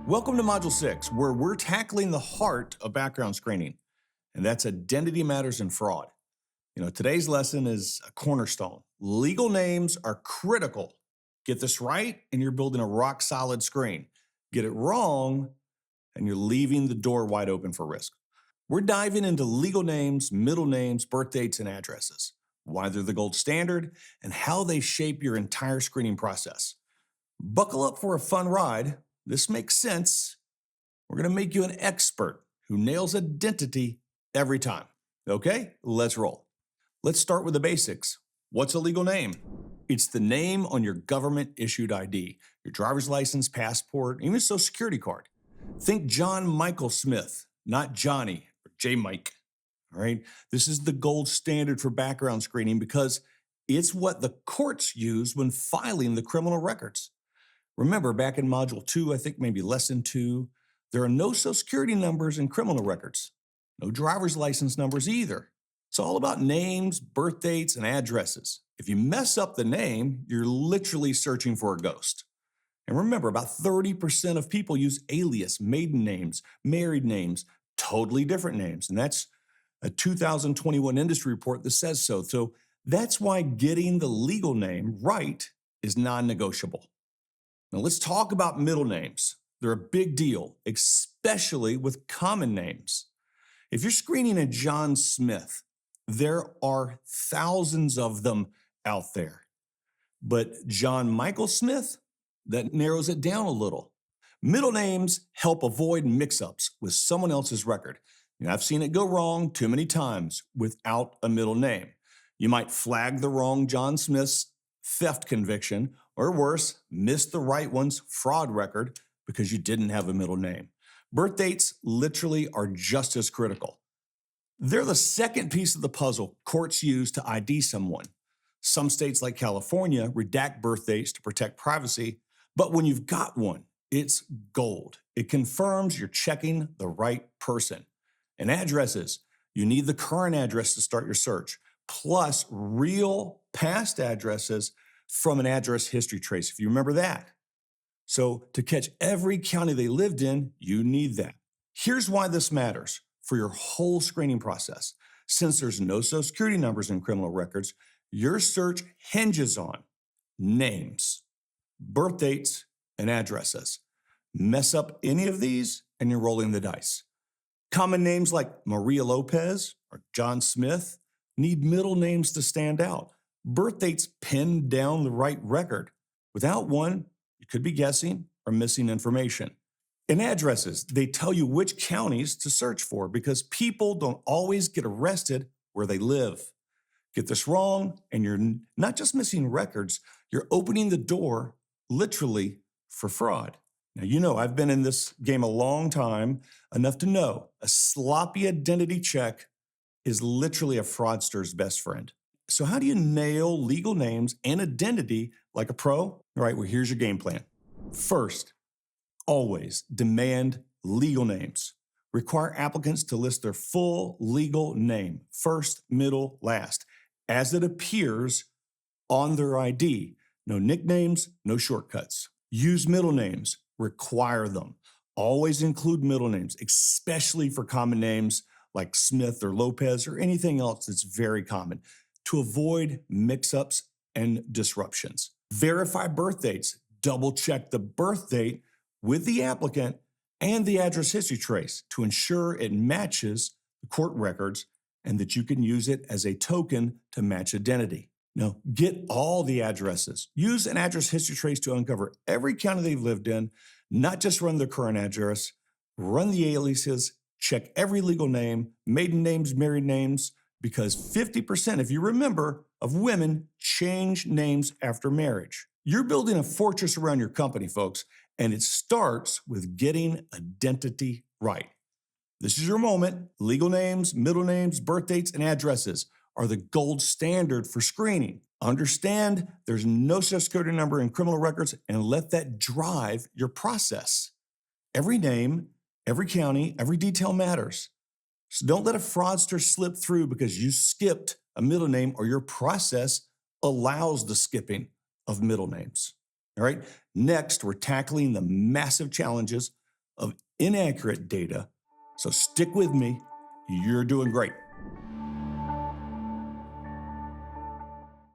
Welcome to Module 6, where we're tackling the heart of background screening, and that's identity matters and fraud. Today's lesson is a cornerstone. Legal names are critical. Get this right, and you're building a rock-solid screen. Get it wrong, and you're leaving the door wide open for risk. We're diving into legal names, middle names, birth dates, and addresses, why they're the gold standard, and how they shape your entire screening process. Buckle up for a fun ride. This makes sense. We're going to make you an expert who nails identity every time. Okay, let's roll. Let's start with the basics. What's a legal name? It's the name on your government-issued ID, your driver's license, passport, even social security card. Think John Michael Smith, not Johnny or J. Mike. All right, this is the gold standard for background screening because it's what the courts use when filing the criminal records. Remember, back in Module 2, I think maybe Lesson 2, there are no social security numbers in criminal records, no driver's license numbers either. It's all about names, birth dates, and addresses. If you mess up the name, you're literally searching for a ghost. And remember, about 30% of people use alias, maiden names, married names, totally different names. And that's a 2021 industry report that says so. So that's why getting the legal name right is non-negotiable. Now let's talk about middle names. They're a big deal, especially with common names. If you're screening a John Smith, there are thousands of them out there. But John Michael Smith, that narrows it down a little. Middle names help avoid mix-ups with someone else's record. I've seen it go wrong too many times without a middle name. You might flag the wrong John Smith's theft conviction, or worse, miss the right one's fraud record because you didn't have a middle name. Birth dates literally are just as critical. They're the second piece of the puzzle courts use to ID someone. Some states like California redact birth dates to protect privacy, but when you've got one, it's gold. It confirms you're checking the right person. And addresses, you need the current address to start your search, plus real past addresses from an address history trace, if you remember that. So to catch every county they lived in, you need that. Here's why this matters for your whole screening process. Since there's no social security numbers in criminal records, your search hinges on names, birth dates, and addresses. Mess up any of these and you're rolling the dice. Common names like Maria Lopez or John Smith need middle names to stand out. Birth dates pin down the right record. Without one, you could be guessing or missing information. And addresses, they tell you which counties to search for because people don't always get arrested where they live. Get this wrong, and you're not just missing records, you're opening the door, literally, for fraud. Now, I've been in this game a long time, enough to know a sloppy identity check is literally a fraudster's best friend. So how do you nail legal names and identity like a pro? All right, well, here's your game plan. First, always demand legal names. Require applicants to list their full legal name, first, middle, last, as it appears on their ID. No nicknames, no shortcuts. Use middle names. Require them. Always include middle names, especially for common names like Smith or Lopez or anything else that's very common, to avoid mix-ups and disruptions. Verify birth dates. Double-check the birth date with the applicant and the address history trace to ensure it matches the court records and that you can use it as a token to match identity. Now, get all the addresses. Use an address history trace to uncover every county they've lived in, not just run their current address, run the aliases, check every legal name, maiden names, married names, because 50%, if you remember, of women change names after marriage. You're building a fortress around your company, folks, and it starts with getting identity right. This is your moment. Legal names, middle names, birth dates, and addresses are the gold standard for screening. Understand there's no social security number in criminal records and let that drive your process. Every name, every county, every detail matters. So don't let a fraudster slip through because you skipped a middle name or your process allows the skipping of middle names. All right. Next, we're tackling the massive challenges of inaccurate data. So stick with me. You're doing great.